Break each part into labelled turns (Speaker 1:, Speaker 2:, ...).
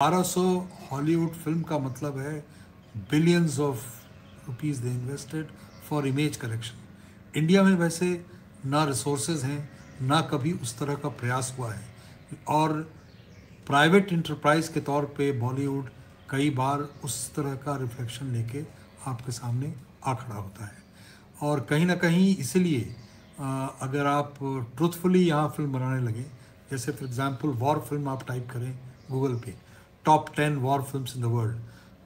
Speaker 1: 1200 Hollywood film का मतलब है billions of rupees they invested for image correction. India में वैसे ना रिसोर्सेज हैं, ना कभी उस तरह का प्रयास हुआ है, और प्राइवेट इंटरप्राइज के तौर पे बॉलीवुड कई बार उस तरह का रिफ्लेक्शन लेके आपके सामने आ खड़ा होता है। और कहीं ना कहीं इसीलिए अगर आप ट्रूथफुली यहाँ फिल्म बनाने लगे, जैसे फॉर एग्जांपल वॉर फिल्म आप टाइप करें गूगल पे, top 10 war films in the world,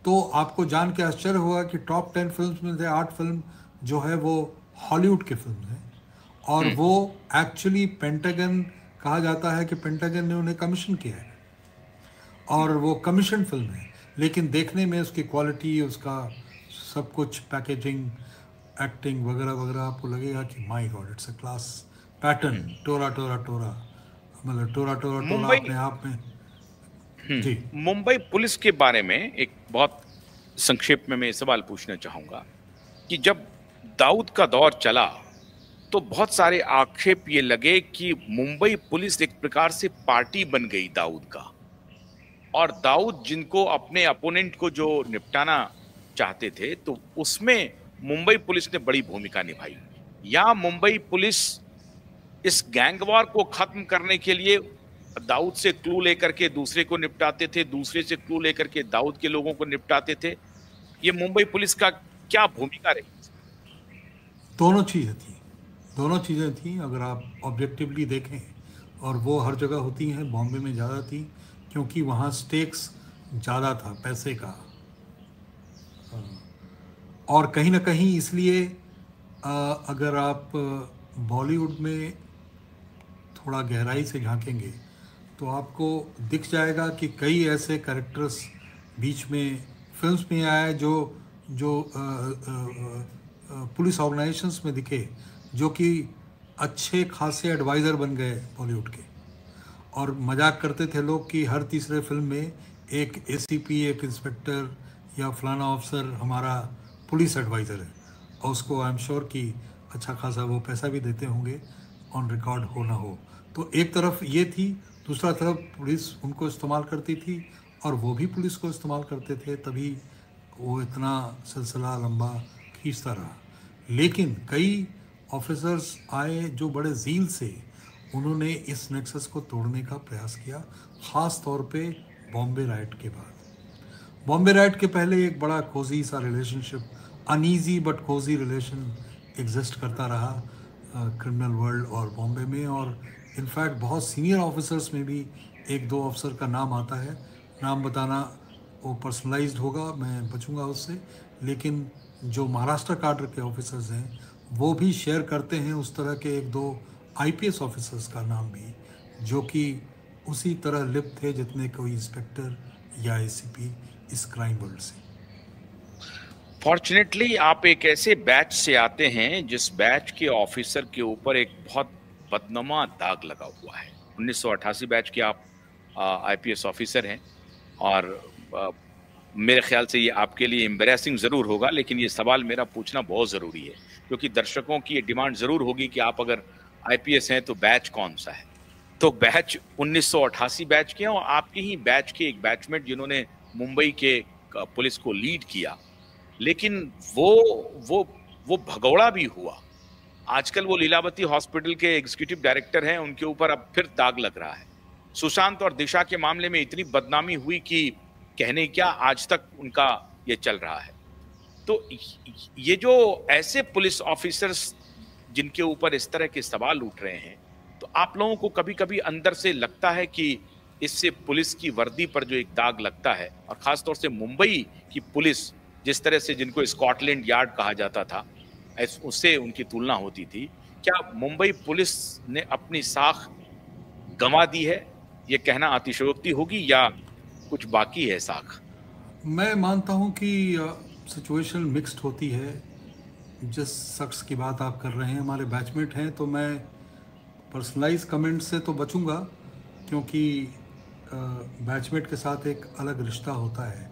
Speaker 1: तो आपको जान के आश्चर्य होगा कि टॉप 10 फिल्म्स में से 8 फिल्म जो है वो हॉलीवुड के फिल्म हैं। और वो एक्चुअली पेंटागन, कहा जाता है कि पेंटागन ने उन्हें कमीशन किया है, और वो कमीशन फिल्म है, लेकिन देखने में उसकी क्वालिटी, उसका सब कुछ, पैकेजिंग, एक्टिंग वगैरह वगैरह, आपको लगेगा कि my god it's a class pattern, टोरा टोरा टोरा, मतलब टोरा टोरा टोरा
Speaker 2: मुंबई
Speaker 1: अपने आप में। जी।
Speaker 2: मुंबई पुलिस के बारे में एक बहुत संक्षेप में मैं ये सवाल पूछना चाहूंगा कि जब दाऊद का दौर चला तो बहुत सारे आक्षेप ये लगे कि मुंबई पुलिस एक प्रकार से पार्टी बन गई दाऊद का, और दाऊद जिनको अपने अपोनेंट को जो निपटाना चाहते थे तो उसमें मुंबई पुलिस ने बड़ी भूमिका निभाई। या मुंबई पुलिस इस गैंगवार को खत्म करने के लिए दाऊद से क्लू लेकर के दूसरे को निपटाते थे, दूसरे से क्लू लेकर के दाऊद के लोगों को निपटाते थे। ये मुंबई पुलिस का क्या भूमिका रही?
Speaker 1: दोनों चीज़ें थी, दोनों चीज़ें थी अगर आप ऑब्जेक्टिवली देखें, और वो हर जगह होती हैं, बॉम्बे में ज़्यादा थी क्योंकि वहाँ स्टेक्स ज़्यादा था पैसे का। और कहीं ना कहीं इसलिए अगर आप बॉलीवुड में थोड़ा गहराई से झांकेंगे तो आपको दिख जाएगा कि कई ऐसे कैरेक्टर्स बीच में फिल्म्स में आए जो जो पुलिस ऑर्गेनाइजेशंस में दिखे, जो कि अच्छे खासे एडवाइज़र बन गए बॉलीवुड के। और मजाक करते थे लोग कि हर तीसरे फिल्म में एक एसीपी, एक इंस्पेक्टर या फलाना ऑफिसर हमारा पुलिस एडवाइज़र है, और उसको आई एम श्योर कि अच्छा खासा वो पैसा भी देते होंगे, ऑन रिकॉर्ड हो ना हो। तो एक तरफ ये थी, दूसरा तरफ पुलिस उनको इस्तेमाल करती थी और वो भी पुलिस को इस्तेमाल करते थे, तभी वो इतना सिलसिला लंबा खींचता रहा। लेकिन कई ऑफिसर्स आए जो बड़े ज़ील से उन्होंने इस नेक्सस को तोड़ने का प्रयास किया, ख़ास तौर पे बॉम्बे राइट के बाद। बॉम्बे राइट के पहले एक बड़ा कोजी सा relationship, uneasy but cozy relation exist करता रहा क्रिमिनल वर्ल्ड और बॉम्बे में। और इनफैक्ट बहुत सीनियर ऑफिसर्स में भी एक दो ऑफिसर का नाम आता है, नाम बताना वो पर्सनलाइज्ड होगा, मैं बचूंगा उससे, लेकिन जो महाराष्ट्र काडर के ऑफिसर्स हैं वो भी शेयर करते हैं उस तरह के एक दो आईपीएस ऑफिसर्स का नाम भी, जो कि उसी तरह लिप्त थे जितने कोई इंस्पेक्टर या एसीपी इस क्राइम वर्ल्ड से।
Speaker 2: फॉर्चुनेटली आप एक ऐसे बैच से आते हैं जिस बैच के ऑफिसर के ऊपर एक बहुत बदनमा दाग लगा हुआ है। 1988 बैच के आप आईपीएस ऑफिसर हैं, और आ, मेरे ख्याल से ये आपके लिए एम्बैरेसिंग जरूर होगा, लेकिन ये सवाल मेरा पूछना बहुत जरूरी है क्योंकि दर्शकों की ये डिमांड जरूर होगी कि आप अगर आईपीएस हैं तो बैच कौन सा है। तो बैच 1988 बैच के हैं, और आपके ही बैच के एक बैचमेट जिन्होंने मुंबई के पुलिस को लीड किया, लेकिन वो वो भगौड़ा भी हुआ। आजकल वो लीलावती हॉस्पिटल के एग्जीक्यूटिव डायरेक्टर हैं, उनके ऊपर अब फिर दाग लग रहा है। सुशांत और दिशा के मामले में इतनी बदनामी हुई कि कहने क्या, आज तक उनका ये चल रहा है। तो ये जो ऐसे पुलिस ऑफिसर्स जिनके ऊपर इस तरह के सवाल उठ रहे हैं, तो आप लोगों को कभी कभी अंदर से लगता है कि इससे पुलिस की वर्दी पर जो एक दाग लगता है, और खासतौर से मुंबई की पुलिस जिस तरह से, जिनको स्कॉटलैंड यार्ड कहा जाता था, उससे उनकी तुलना होती थी, क्या मुंबई पुलिस ने अपनी साख गंवा दी है? ये कहना अतिशयोक्ति होगी या कुछ बाकी है साख?
Speaker 1: मैं मानता हूँ कि सिचुएशन मिक्स्ड होती है। जिस शख्स की बात आप कर रहे हैं हमारे बैचमेट हैं, तो मैं पर्सनलाइज कमेंट से तो बचूंगा क्योंकि बैचमेट के साथ एक अलग रिश्ता होता है।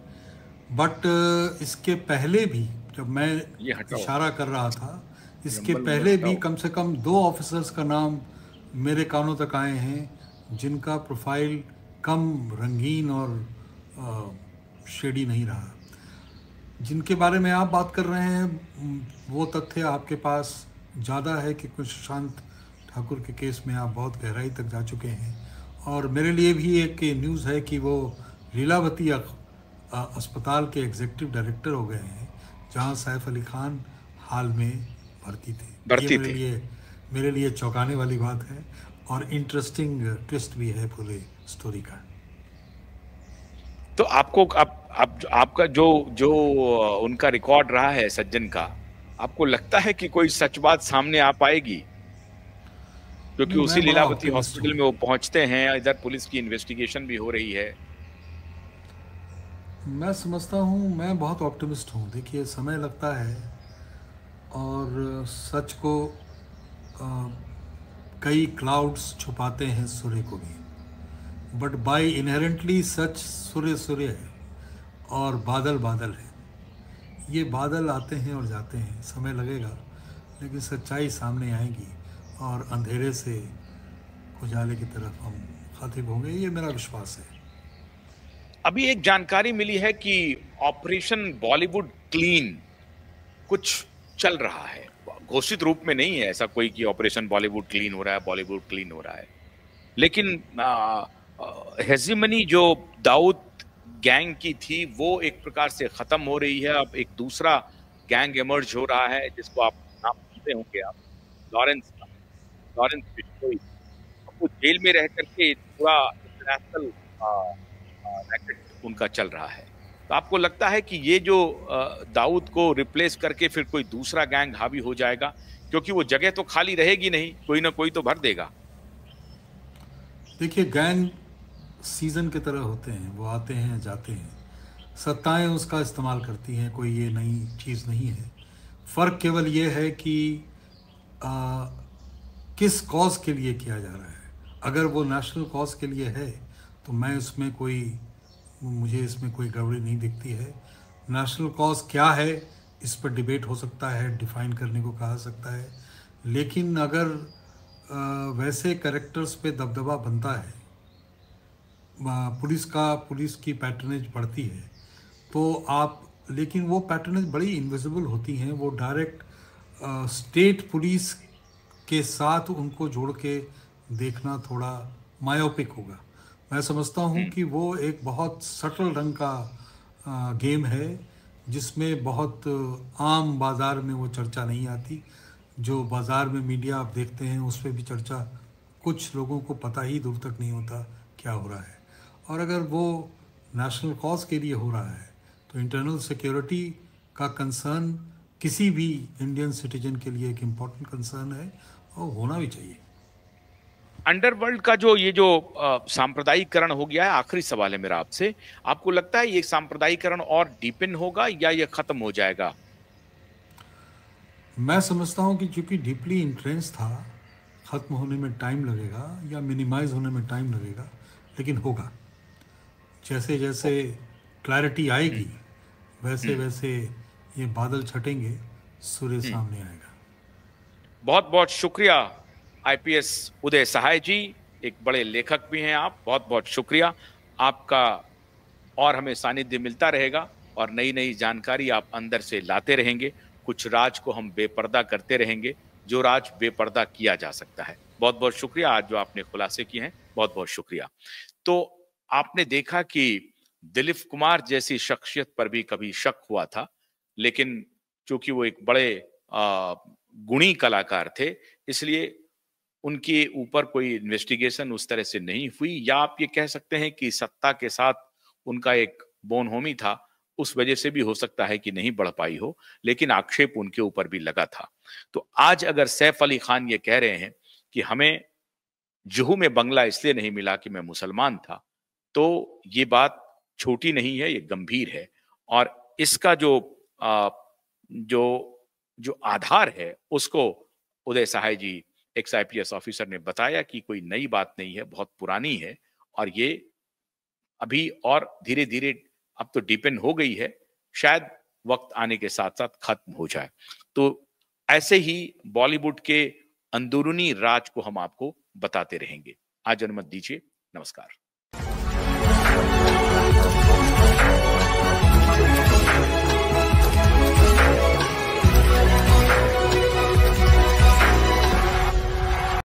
Speaker 1: बट इसके पहले भी जब मैं
Speaker 2: ये हटाओ,
Speaker 1: इशारा कर रहा था, इसके
Speaker 2: जंगल में
Speaker 1: पहले भी
Speaker 2: हटाओ।
Speaker 1: कम से कम दो ऑफिसर्स का नाम मेरे कानों तक आए हैं जिनका प्रोफाइल कम रंगीन और शेडी नहीं रहा। जिनके बारे में आप बात कर रहे हैं वो तथ्य आपके पास ज़्यादा है कि कुछ सुशांत ठाकुर के केस में आप बहुत गहराई तक जा चुके हैं, और मेरे लिए भी एक न्यूज़ है कि वो लीलावती अस्पताल के एग्जीक्यूटिव डायरेक्टर हो गए हैं, जहां सैफ अली खान हाल में भर्ती थे। ये
Speaker 2: बढ़ती थे।
Speaker 1: मेरे लिए चौंकाने वाली बात है, और इंटरेस्टिंग ट्विस्ट भी है पूरे स्टोरी का।
Speaker 2: तो आपको आपका जो जो उनका रिकॉर्ड रहा है सज्जन का, आपको लगता है कि कोई सच बात सामने आ पाएगी? क्योंकि
Speaker 1: नहीं,
Speaker 2: उसी
Speaker 1: मैं बड़ा
Speaker 2: लीलावती
Speaker 1: ऑप्टिमिस्ट हूँ।
Speaker 2: हॉस्पिटल में वो पहुंचते हैं, इधर पुलिस की इन्वेस्टिगेशन भी हो रही है।
Speaker 1: मैं समझता हूँ, मैं बहुत ऑप्टिमिस्ट हूँ। देखिए, समय लगता है, और सच को अ, कई क्लाउड्स छुपाते हैं सूर्य को भी, बट बाय इनहेरेंटली सच सूर्य सूर्य है और बादल बादल है। ये बादल आते हैं और जाते हैं, समय लगेगा, लेकिन सच्चाई सामने आएगी और अंधेरे से उजाले की तरफ हम खातिब होंगे, ये मेरा विश्वास है।
Speaker 2: अभी एक जानकारी मिली है कि ऑपरेशन बॉलीवुड क्लीन कुछ चल रहा है। घोषित रूप में नहीं है ऐसा कोई कि ऑपरेशन बॉलीवुड क्लीन हो रहा है, बॉलीवुड क्लीन हो रहा है, लेकिन हेजिमनी जो दाऊद गैंग की थी वो एक प्रकार से खत्म हो रही है। अब एक दूसरा गैंग इमर्ज हो रहा है जिसको आप नाम सुनते होंगे आप, लॉरेंस का, लॉरेंस बिश्नोई। अब वो जेल में रह करके पूरा इंटरनेशनल रैकेट उनका चल रहा है। तो आपको लगता है कि ये जो दाऊद को रिप्लेस करके फिर कोई दूसरा गैंग हावी हो जाएगा? क्योंकि वो जगह तो खाली रहेगी नहीं, कोई ना कोई तो भर देगा।
Speaker 1: देखिए, गैंग सीज़न की तरह होते हैं, वो आते हैं जाते हैं, सत्ताएं उसका इस्तेमाल करती हैं, कोई ये नई चीज़ नहीं है। फ़र्क केवल ये है कि आ, किस कॉज के लिए किया जा रहा है। अगर वो नेशनल कॉज के लिए है तो मुझे इसमें कोई गड़बड़ी नहीं दिखती है। नेशनल कॉज क्या है, इस पर डिबेट हो सकता है, डिफाइन करने को कहा सकता है, लेकिन अगर वैसे कैरेक्टर्स पे दबदबा बनता है, पुलिस की पैटर्नेज बढ़ती है, तो आप, लेकिन वो पैटर्नेज बड़ी इनविजिबल होती हैं, वो डायरेक्ट स्टेट पुलिस के साथ उनको जोड़ के देखना थोड़ा मायोपिक होगा। मैं समझता हूँ
Speaker 2: हम्म।
Speaker 1: कि वो एक बहुत सटल रंग का गेम है, जिसमें बहुत आम बाज़ार में वो चर्चा नहीं आती। जो बाज़ार में मीडिया आप देखते हैं उस पर भी चर्चा, कुछ लोगों को पता ही दूर तक नहीं होता क्या हो रहा है। और अगर वो नेशनल कॉज के लिए हो रहा है तो इंटरनल सिक्योरिटी का कंसर्न किसी भी इंडियन सिटीजन के लिए एक इम्पॉर्टेंट कंसर्न है, और होना भी चाहिए।
Speaker 2: अंडरवर्ल्ड का जो ये जो सांप्रदायिकरण हो गया है, आखिरी सवाल है मेरा आपसे, आपको लगता है ये सांप्रदायिकरण और डीपन होगा या ये खत्म हो जाएगा?
Speaker 1: मैं समझता हूँ कि चूंकि डीपली इंट्रेंस था, ख़त्म होने में टाइम लगेगा या मिनिमाइज होने में टाइम लगेगा, लेकिन होगा। जैसे जैसे क्लैरिटी
Speaker 2: हम्म।
Speaker 1: आएगी, वैसे
Speaker 2: हम्म।
Speaker 1: वैसे ये बादल छटेंगे, सूर्य
Speaker 2: हम्म।
Speaker 1: सामने आएगा।
Speaker 2: बहुत बहुत शुक्रिया आईपीएस उदय सहाय जी, एक बड़े लेखक भी हैं आप, बहुत बहुत शुक्रिया आपका। और हमें सानिध्य मिलता रहेगा और नई नई जानकारी आप अंदर से लाते रहेंगे। कुछ राज को हम बेपर्दा करते रहेंगे, जो राज बेपर्दा किया जा सकता है। बहुत बहुत शुक्रिया आज जो आपने खुलासे किए हैं, बहुत बहुत शुक्रिया। तो आपने देखा कि दिलीप कुमार जैसी शख्सियत पर भी कभी शक हुआ था, लेकिन चूंकि वो एक बड़े गुणी कलाकार थे, इसलिए उनके ऊपर कोई इन्वेस्टिगेशन उस तरह से नहीं हुई, या आप ये कह सकते हैं कि सत्ता के साथ उनका एक बोनहोमी था, उस वजह से भी हो सकता है कि नहीं बढ़ पाई हो, लेकिन आक्षेप उनके ऊपर भी लगा था। तो आज अगर सैफ अली खान ये कह रहे हैं कि हमें जुहू में बंगला इसलिए नहीं मिला कि मैं मुसलमान था, तो ये बात छोटी नहीं है, ये गंभीर है। और इसका जो जो आधार है उसको उदय सहाय जी, एक्स आईपीएस ऑफिसर, ने बताया कि कोई नई बात नहीं है, बहुत पुरानी है, और ये अभी और धीरे धीरे अब तो डिपेंड हो गई है, शायद वक्त आने के साथ साथ खत्म हो जाए। तो ऐसे ही बॉलीवुड के अंदरूनी राज को हम आपको बताते रहेंगे। आज अनुमति दीजिए, नमस्कार।